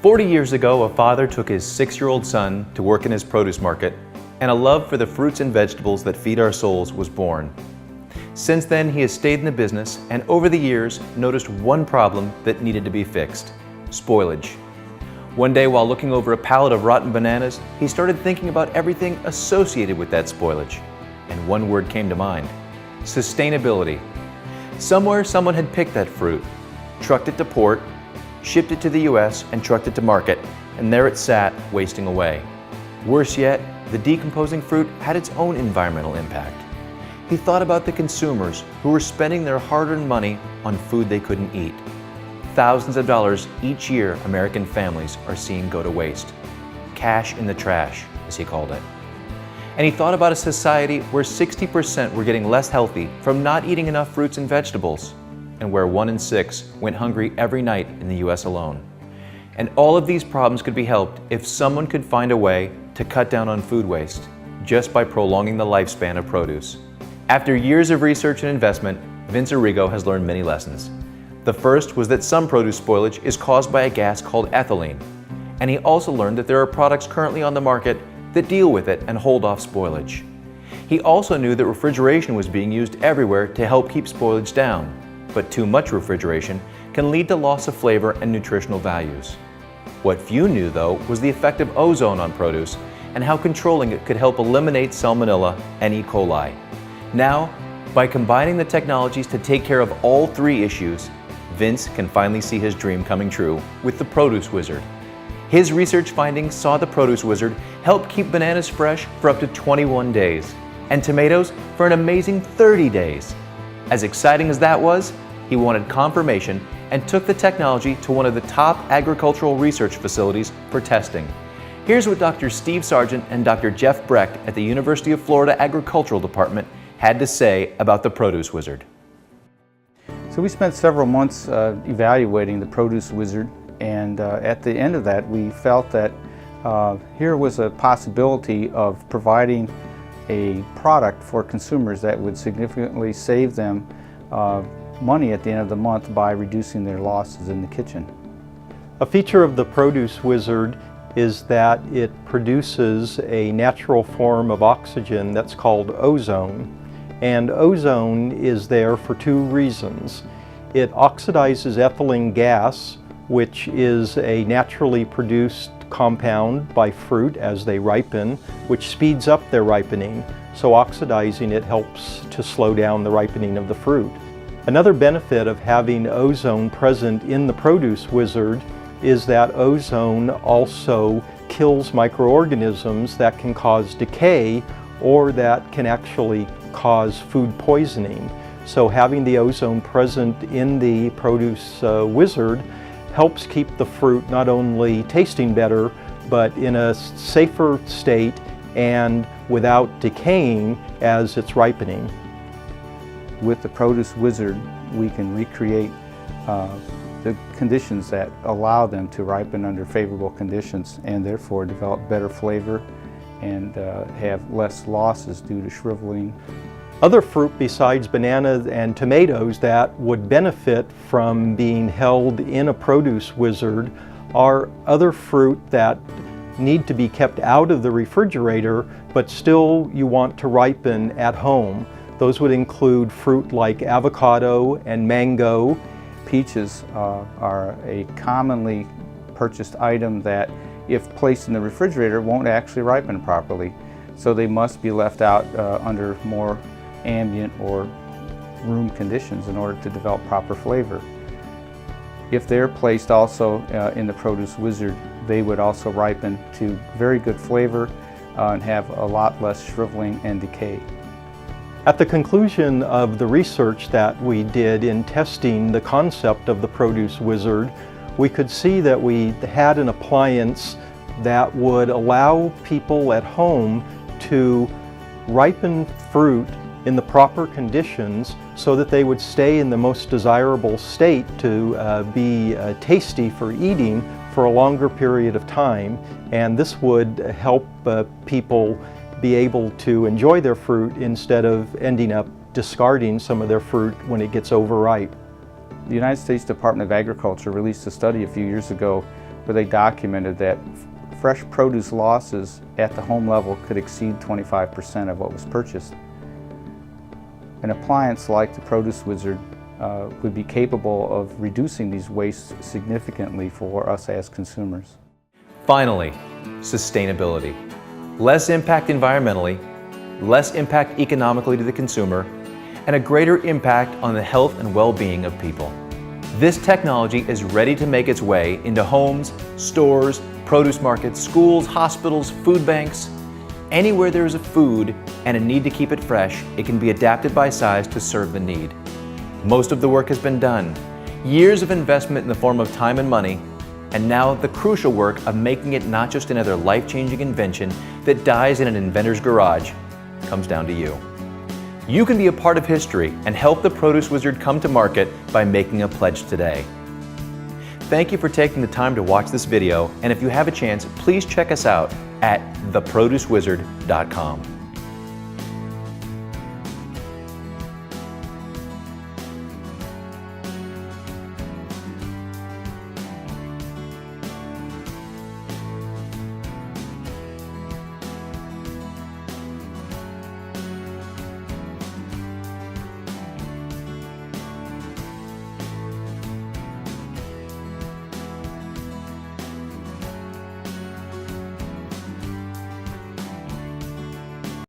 40 years ago, a father took his 6-year-old son to work in his produce market, and a love for the fruits and vegetables that feed our souls was born. Since then, he has stayed in the business and over the years noticed one problem that needed to be fixed: spoilage. One day, while looking over a pallet of rotten bananas, he started thinking about everything associated with that spoilage. And one word came to mind: sustainability. Somewhere, someone had picked that fruit, trucked it to port, shipped it to the US, and trucked it to market, and there it sat, wasting away. Worse yet, the decomposing fruit had its own environmental impact. He thought about the consumers who were spending their hard-earned money on food they couldn't eat. Thousands of dollars each year American families are seeing go to waste. Cash in the trash, as he called it. And he thought about a society where 60% were getting less healthy from not eating enough fruits and vegetables, and where 1 in 6 went hungry every night in the US alone. And all of these problems could be helped if someone could find a way to cut down on food waste, just by prolonging the lifespan of produce. After years of research and investment, Vince Arrigo has learned many lessons. The first was that some produce spoilage is caused by a gas called ethylene. And he also learned that there are products currently on the market that deal with it and hold off spoilage. He also knew that refrigeration was being used everywhere to help keep spoilage down. But too much refrigeration can lead to loss of flavor and nutritional values. What few knew, though, was the effect of ozone on produce and how controlling it could help eliminate salmonella and E. coli. Now, by combining the technologies to take care of all three issues, Vince can finally see his dream coming true with the Produce Wizard. His research findings saw the Produce Wizard help keep bananas fresh for up to 21 days and tomatoes for an amazing 30 days. As exciting as that was, he wanted confirmation and took the technology to one of the top agricultural research facilities for testing. Here's what Dr. Steve Sargent and Dr. Jeff Brecht at the University of Florida Agricultural Department had to say about the Produce Wizard. So we spent several months evaluating the Produce Wizard, and at the end of that we felt that here was a possibility of providing a product for consumers that would significantly save them money at the end of the month by reducing their losses in the kitchen. A feature of the Produce Wizard is that it produces a natural form of oxygen that's called ozone. And ozone is there for two reasons. It oxidizes ethylene gas, which is a naturally produced compound by fruit as they ripen, which speeds up their ripening. So oxidizing it helps to slow down the ripening of the fruit. Another benefit of having ozone present in the Produce Wizard is that ozone also kills microorganisms that can cause decay or that can actually cause food poisoning. So having the ozone present in the Produce Wizard helps keep the fruit not only tasting better, but in a safer state and without decaying as it's ripening. With the Produce Wizard, we can recreate the conditions that allow them to ripen under favorable conditions and therefore develop better flavor and have less losses due to shriveling. Other fruit besides bananas and tomatoes that would benefit from being held in a Produce Wizard are other fruit that need to be kept out of the refrigerator, but still you want to ripen at home. Those would include fruit like avocado and mango. Peaches are a commonly purchased item that, if placed in the refrigerator, won't actually ripen properly. So they must be left out under more ambient or room conditions in order to develop proper flavor. If they're placed also in the Produce Wizard, they would also ripen to very good flavor and have a lot less shriveling and decay. At the conclusion of the research that we did in testing the concept of the Produce Wizard, we could see that we had an appliance that would allow people at home to ripen fruit in the proper conditions so that they would stay in the most desirable state to be tasty for eating for a longer period of time. And this would help people be able to enjoy their fruit instead of ending up discarding some of their fruit when it gets overripe. The United States Department of Agriculture released a study a few years ago where they documented that fresh produce losses at the home level could exceed 25% of what was purchased. An appliance like the Produce Wizard would be capable of reducing these wastes significantly for us as consumers. Finally, sustainability. Less impact environmentally, less impact economically to the consumer, and a greater impact on the health and well-being of people. This technology is ready to make its way into homes, stores, produce markets, schools, hospitals, food banks. Anywhere there is a food and a need to keep it fresh, it can be adapted by size to serve the need. Most of the work has been done. Years of investment in the form of time and money, and now the crucial work of making it not just another life-changing invention that dies in an inventor's garage comes down to you. You can be a part of history and help the Produce Wizard come to market by making a pledge today. Thank you for taking the time to watch this video, and if you have a chance, please check us out at theproducewizard.com.